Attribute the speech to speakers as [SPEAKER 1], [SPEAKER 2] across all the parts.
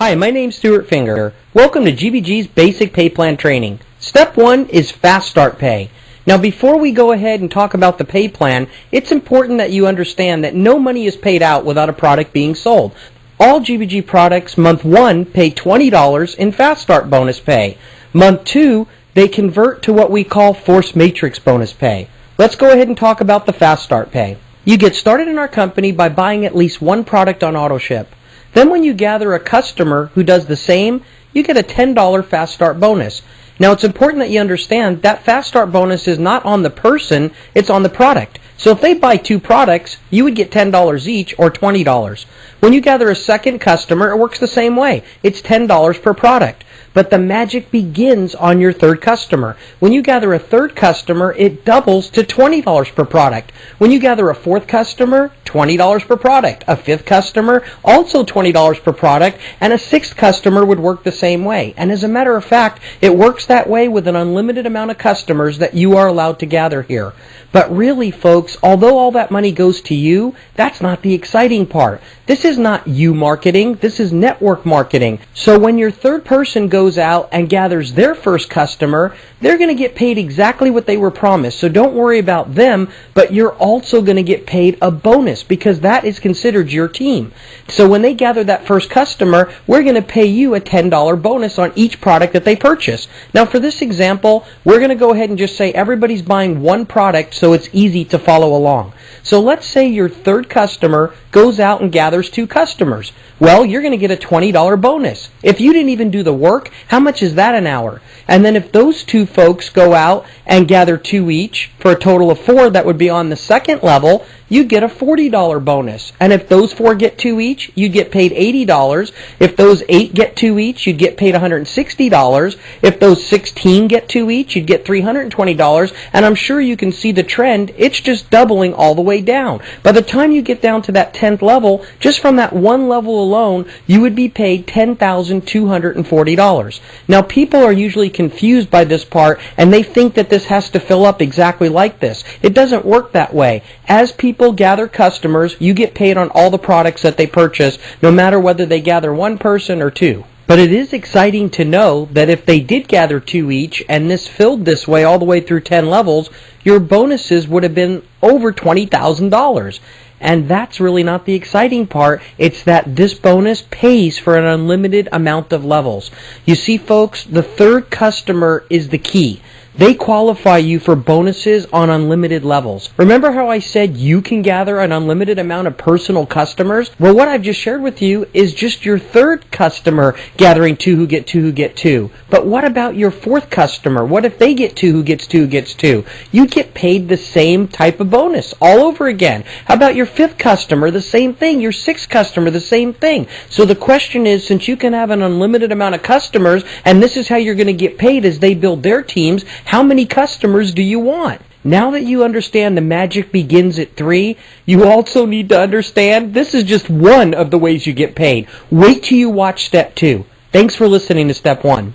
[SPEAKER 1] Hi, my name's Stuart Finger. Welcome to GBG's Basic Pay Plan Training. Step 1 is Fast Start Pay. Now before we go ahead and talk about the pay plan, it's important that you understand that no money is paid out without a product being sold. All GBG products, month 1, pay $20 in Fast Start bonus pay. Month 2, they convert to what we call Force Matrix bonus pay. Let's go ahead and talk about the Fast Start Pay. You get started in our company by buying at least one product on AutoShip. Then when you gather a customer who does the same, you get a $10 Fast Start bonus. Now it's important that you understand that Fast Start bonus is not on the person, it's on the product. So if they buy 2 products, you would get $10 each or $20. When you gather a second customer, it works the same way. It's $10 per product. But the magic begins on your third customer. When you gather a third customer, it doubles to $20 per product. When you gather a fourth customer, $20 per product. A fifth customer, also $20 per product. And a sixth customer would work the same way. And as a matter of fact, it works that way with an unlimited amount of customers that you are allowed to gather here. But really, folks, although all that money goes to you, that's not the exciting part. This is not you marketing, this is network marketing. So when your third person goes out and gathers their first customer, they're going to get paid exactly what they were promised. So don't worry about them, but you're also going to get paid a bonus because that is considered your team. So when they gather that first customer, we're going to pay you a $10 bonus on each product that they purchase. Now for this example, we're going to go ahead and just say everybody's buying one product so it's easy to follow along. So let's say your third customer goes out and gathers 2 customers. Well, you're going to get a $20 bonus. If you didn't even do the work, how much is that an hour? And then if those 2 folks go out and gather 2 each for a total of 4, that would be on the second level, you get a $40 bonus. And if those 4 get 2 each, you'd get paid $80. If those 8 get 2 each, you'd get paid $160. If those 16 get 2 each, you'd get $320. And I'm sure you can see the trend. It's just doubling all the way down. By the time you get down to that 10th level, just from that one level alone, you would be paid $10,240. Now people are usually confused by this part and they think that this has to fill up exactly like this. It doesn't work that way. As people gather customers, you get paid on all the products that they purchase, no matter whether they gather 1 person or 2. But it is exciting to know that if they did gather 2 each and this filled this way all the way through 10 levels, your bonuses would have been over $20,000. And that's really not the exciting part. It's that this bonus pays for an unlimited amount of levels. You see, folks, the third customer is the key. They qualify you for bonuses on unlimited levels. Remember how I said you can gather an unlimited amount of personal customers? Well, what I've just shared with you is just your third customer gathering 2 who get 2 who get 2. But what about your fourth customer? What if they get 2 who gets 2 who gets 2? You get paid the same type of bonus all over again. How about your fifth customer? The same thing. Your sixth customer? The same thing. So the question is, since you can have an unlimited amount of customers, and this is how you're going to get paid as they build their teams, how many customers do you want? Now that you understand the magic begins at 3, you also need to understand this is just one of the ways you get paid. Wait till you watch Step 2. Thanks for listening to Step 1.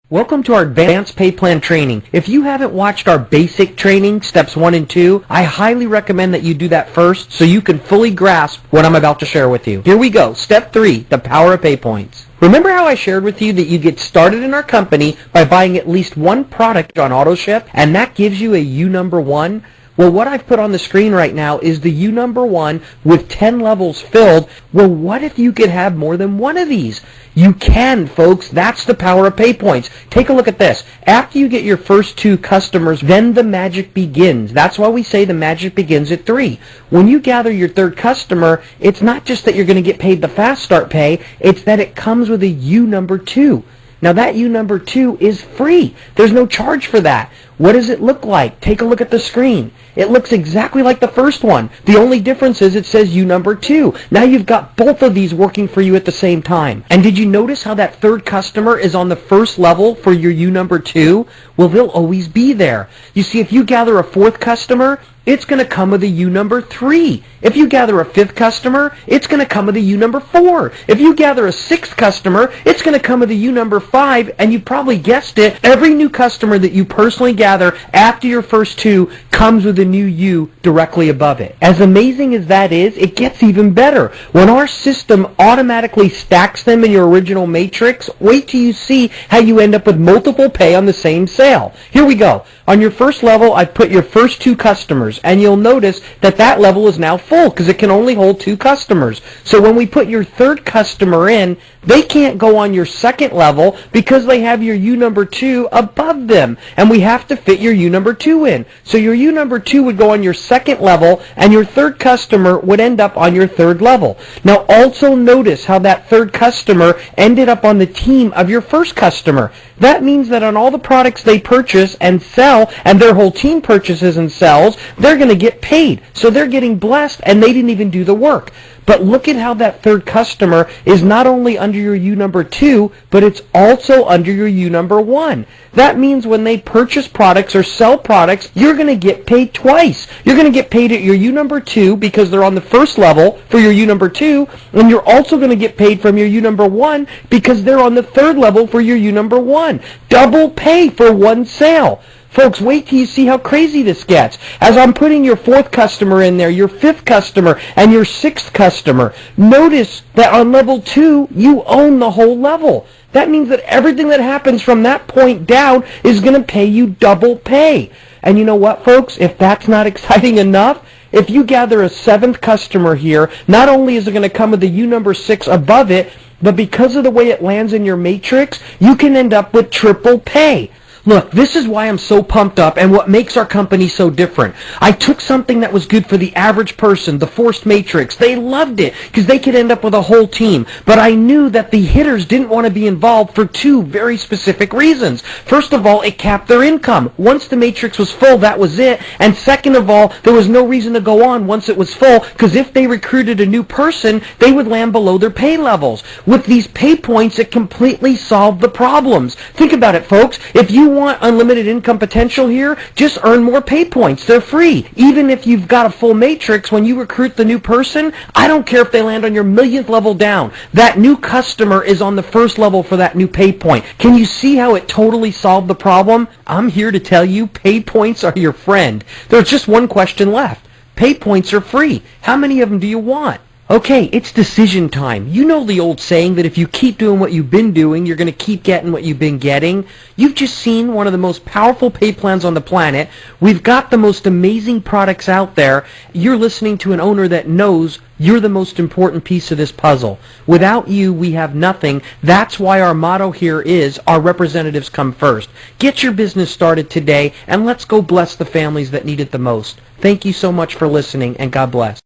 [SPEAKER 1] Welcome to our Advanced Pay Plan Training. If you haven't watched our basic training, Steps 1 and 2, I highly recommend that you do that first so you can fully grasp what I'm about to share with you. Here we go. Step 3, the power of pay points. Remember how I shared with you that you get started in our company by buying at least 1 product on AutoShip, and that gives you a U number 1? Well, what I've put on the screen right now is the U number 1 with 10 levels filled. Well, what if you could have more than one of these? You can, folks. That's the power of pay points. Take a look at this. After you get your first 2 customers, then the magic begins. That's why we say the magic begins at 3. When you gather your third customer, it's not just that you're going to get paid the Fast Start Pay, it's that it comes with a U number 2. Now that U number 2 is free. There's no charge for that. What does it look like? Take a look at the screen. It looks exactly like the first one. The only difference is it says U number 2. Now you've got both of these working for you at the same time. And did you notice how that third customer is on the first level for your U number 2? Well, they'll always be there. You see, if you gather a fourth customer, it's going to come with a U number 3. If you gather a 5th customer, it's going to come with a U number 4. If you gather a 6th customer, it's going to come with a U number 5, and you probably guessed it, every new customer that you personally gather after your first 2 comes with a new U directly above it. As amazing as that is, it gets even better. When our system automatically stacks them in your original matrix, wait till you see how you end up with multiple pay on the same sale. Here we go. On your first level, I put your first 2 customers, and you'll notice that that level is now full because it can only hold 2 customers. So when we put your 3rd customer in, they can't go on your 2nd level because they have your U number 2 above them, and we have to fit your U number 2 in. So your U number 2 would go on your 2nd level, and your 3rd customer would end up on your 3rd level. Now also notice how that 3rd customer ended up on the team of your 1st customer. That means that on all the products they purchase and sell, and their whole team purchases and sells, they're going to get paid. So they're getting blessed, and they didn't even do the work. But look at how that 3rd customer is not only under your U number 2, but it's also under your U number 1. That means when they purchase products or sell products, you're going to get paid twice. You're going to get paid at your U number 2 because they're on the 1st level for your U number 2, and you're also going to get paid from your U number 1 because they're on the 3rd level for your U number 1. Double pay for one sale. Folks, wait till you see how crazy this gets. As I'm putting your 4th customer in there, your 5th customer, and your 6th customer, notice that on level 2, you own the whole level. That means that everything that happens from that point down is going to pay you double pay. And you know what, folks? If that's not exciting enough, if you gather a 7th customer here, not only is it going to come with a U number 6 above it, but because of the way it lands in your matrix, you can end up with triple pay. Look, this is why I'm so pumped up and what makes our company so different. I took something that was good for the average person, the forced matrix. They loved it because they could end up with a whole team. But I knew that the hitters didn't want to be involved for 2 very specific reasons. First of all, it capped their income. Once the matrix was full, that was it. And second of all, there was no reason to go on once it was full because if they recruited a new person, they would land below their pay levels. With these pay points, it completely solved the problems. Think about it, folks. If you want unlimited income potential here, just earn more pay points. They're free. Even if you've got a full matrix, when you recruit the new person, I don't care if they land on your 1,000th level down. That new customer is on the 1st level for that new pay point. Can you see how it totally solved the problem? I'm here to tell you pay points are your friend. There's just one question left. Pay points are free. How many of them do you want? Okay, it's decision time. You know the old saying that if you keep doing what you've been doing, you're going to keep getting what you've been getting. You've just seen one of the most powerful pay plans on the planet. We've got the most amazing products out there. You're listening to an owner that knows you're the most important piece of this puzzle. Without you, we have nothing. That's why our motto here is, our representatives come first. Get your business started today, and let's go bless the families that need it the most. Thank you so much for listening, and God bless.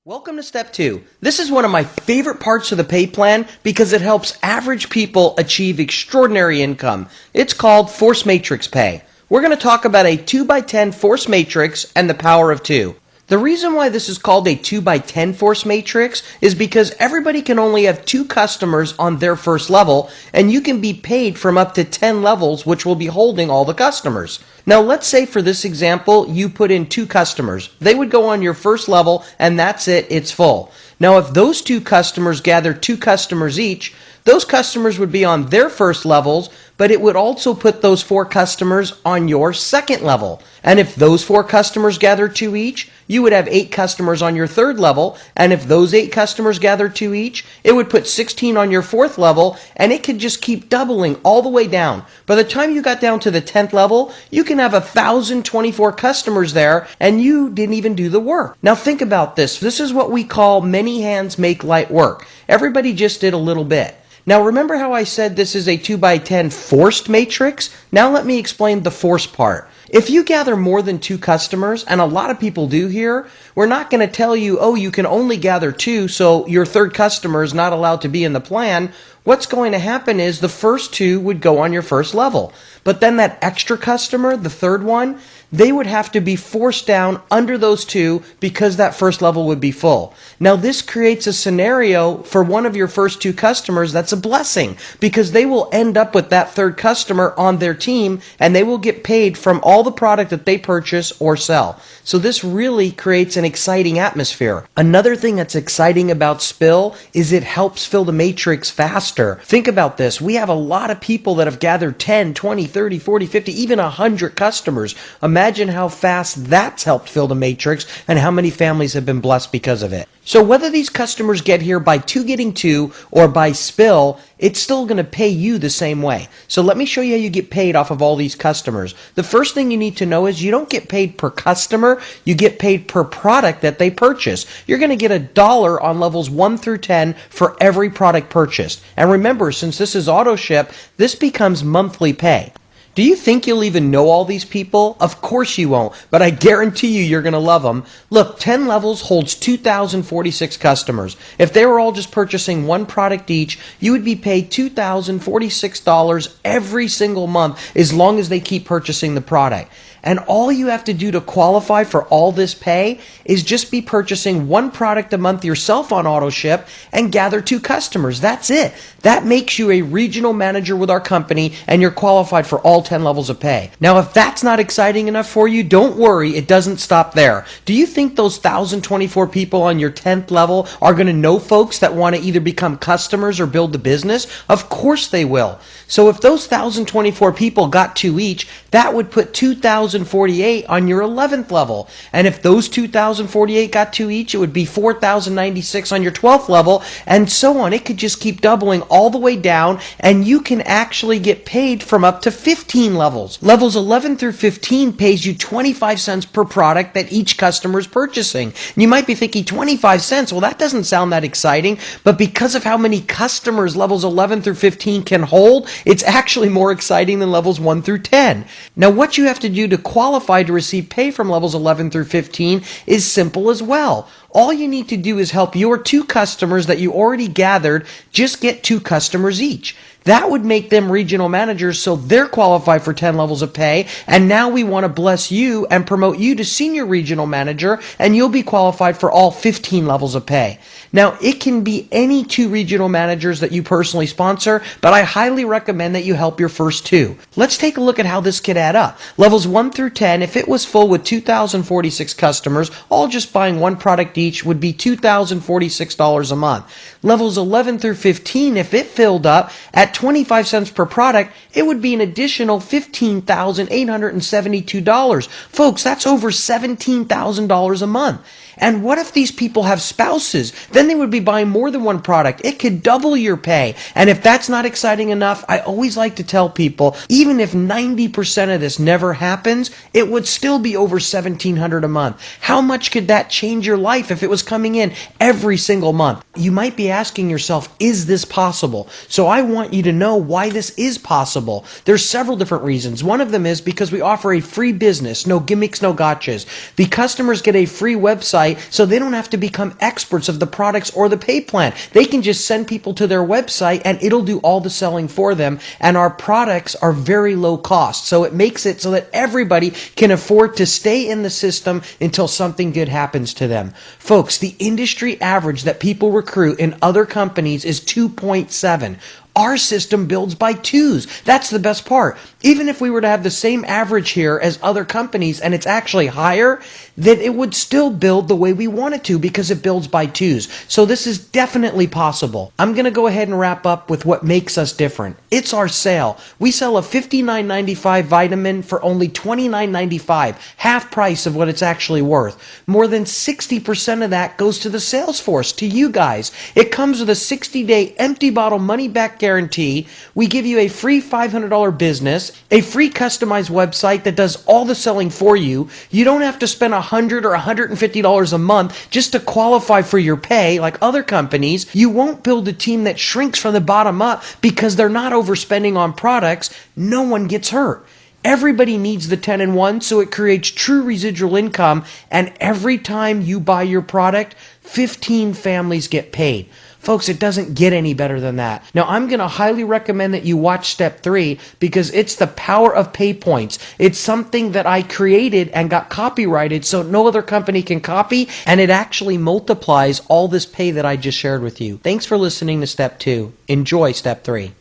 [SPEAKER 1] Welcome to Step 2. This is one of my favorite parts of the pay plan because it helps average people achieve extraordinary income. It's called Force Matrix Pay. We're going to talk about a 2x10 Force Matrix and the power of 2. The reason why this is called a 2x10 Force Matrix is because everybody can only have 2 customers on their 1st level, and you can be paid from up to 10 levels, which will be holding all the customers. Now let's say for this example, you put in 2 customers. They would go on your 1st level, and that's it, it's full. Now if those 2 customers gather 2 customers each, those customers would be on their 1st levels, but it would also put those 4 customers on your 2nd level. And if those 4 customers gather 2 each, you would have 8 customers on your 3rd level, and if those 8 customers gather 2 each, it would put 16 on your 4th level, and it could just keep doubling all the way down. By the time you got down to the 10th level, you can have 1,024 customers there, and you didn't even do the work. Now think about this. This is what we call many hands make light work. Everybody just did a little bit. Now remember how I said this is a 2x10 forced matrix? Now let me explain the force part. If you gather more than 2 customers, and a lot of people do here, we're not going to tell you, oh, you can only gather 2, so your 3rd customer is not allowed to be in the plan. What's going to happen is the first 2 would go on your 1st level. But then that extra customer, the 3rd one, they would have to be forced down under those two because that first level would be full. Now this creates a scenario for one of your first two customers that's a blessing, because they will end up with that third customer on their team and they will get paid from all the product that they purchase or sell. So this really creates an exciting atmosphere. Another thing that's exciting about Spill is it helps fill the matrix faster. Think about this. We have a lot of people that have gathered 10, 20, 30, 40, 50, even 100 customers. Imagine how fast that's helped fill the matrix and how many families have been blessed because of it. So whether these customers get here by 2 getting 2 or by Spill, it's still going to pay you the same way. So let me show you how you get paid off of all these customers. The first thing you need to know is you don't get paid per customer, you get paid per product that they purchase. You're going to get $1 on levels 1 through 10 for every product purchased. And remember, since this is auto ship, this becomes monthly pay. Do you think you'll even know all these people? Of course you won't, but I guarantee you're going to love them. Look, 10 levels holds 2,046 customers. If they were all just purchasing one product each, you would be paid $2,046 every single month as long as they keep purchasing the product. And all you have to do to qualify for all this pay is just be purchasing one product a month yourself on AutoShip and gather 2 customers. That's it. That makes you a regional manager with our company and you're qualified for all 10 levels of pay. Now, if that's not exciting enough for you, don't worry, it doesn't stop there. Do you think those 1,024 people on your 10th level are going to know folks that want to either become customers or build the business? Of course they will. So if those 1,024 people got 2 each, that would put 2,048 on your 11th level. And if those 2,048 got 2 each, it would be 4,096 on your 12th level, and so on. It could just keep doubling all the way down, and you can actually get paid from up to 15 levels. Levels 11 through 15 pays you 25 cents per product that each customer is purchasing. And you might be thinking 25 cents, well, that doesn't sound that exciting, but because of how many customers levels 11 through 15 can hold, it's actually more exciting than levels 1 through 10. Now, what you have to do to qualify to receive pay from levels 11 through 15 is simple as well. All you need to do is help your 2 customers that you already gathered just get 2 customers each. That would make them regional managers, so they're qualified for 10 levels of pay, and now we want to bless you and promote you to senior regional manager, and you'll be qualified for all 15 levels of pay. Now, it can be any 2 regional managers that you personally sponsor, but I highly recommend that you help your first 2. Let's take a look at how this could add up. Levels 1 through 10, if it was full with 2,046 customers, all just buying one product each, would be $2,046 a month. Levels 11 through 15, if it filled up at 25 cents per product, it would be an additional $15,872. Folks, that's over $17,000 a month. And what if these people have spouses? Then they would be buying more than one product. It could double your pay. And if that's not exciting enough, I always like to tell people, even if 90% of this never happens, it would still be over $1,700 a month. How much could that change your life if it was coming in every single month? You might be asking yourself, is this possible? So I want you to know why this is possible. There's several different reasons. One of them is because we offer a free business, no gimmicks, no gotchas. The customers get a free website so they don't have to become experts of the products or the pay plan. They can just send people to their website and it'll do all the selling for them. And our products are very low cost. So it makes it so that everybody can afford to stay in the system until something good happens to them. Folks, the industry average that people recruit in other companies is 2.7. Our system builds by 2s. That's the best part. Even if we were to have the same average here as other companies and it's actually higher, then it would still build the way we want it to because it builds by 2s. So this is definitely possible. I'm going to go ahead and wrap up with what makes us different. It's our sale. We sell a $59.95 vitamin for only $29.95, half price of what it's actually worth. More than 60% of that goes to the sales force, to you guys. It comes with a 60-day empty bottle money-back guarantee. We give you a free $500 business, a free customized website that does all the selling for you. You don't have to spend $100 or $150 a month just to qualify for your pay like other companies. You won't build a team that shrinks from the bottom up because they're not overspending on products. No one gets hurt. Everybody needs the 10-in-1, so it creates true residual income, and every time you buy your product, 15 families get paid. Folks, it doesn't get any better than that. Now, I'm going to highly recommend that you watch step 3 because it's the power of pay points. It's something that I created and got copyrighted so no other company can copy, and it actually multiplies all this pay that I just shared with you. Thanks for listening to step 2. Enjoy step 3.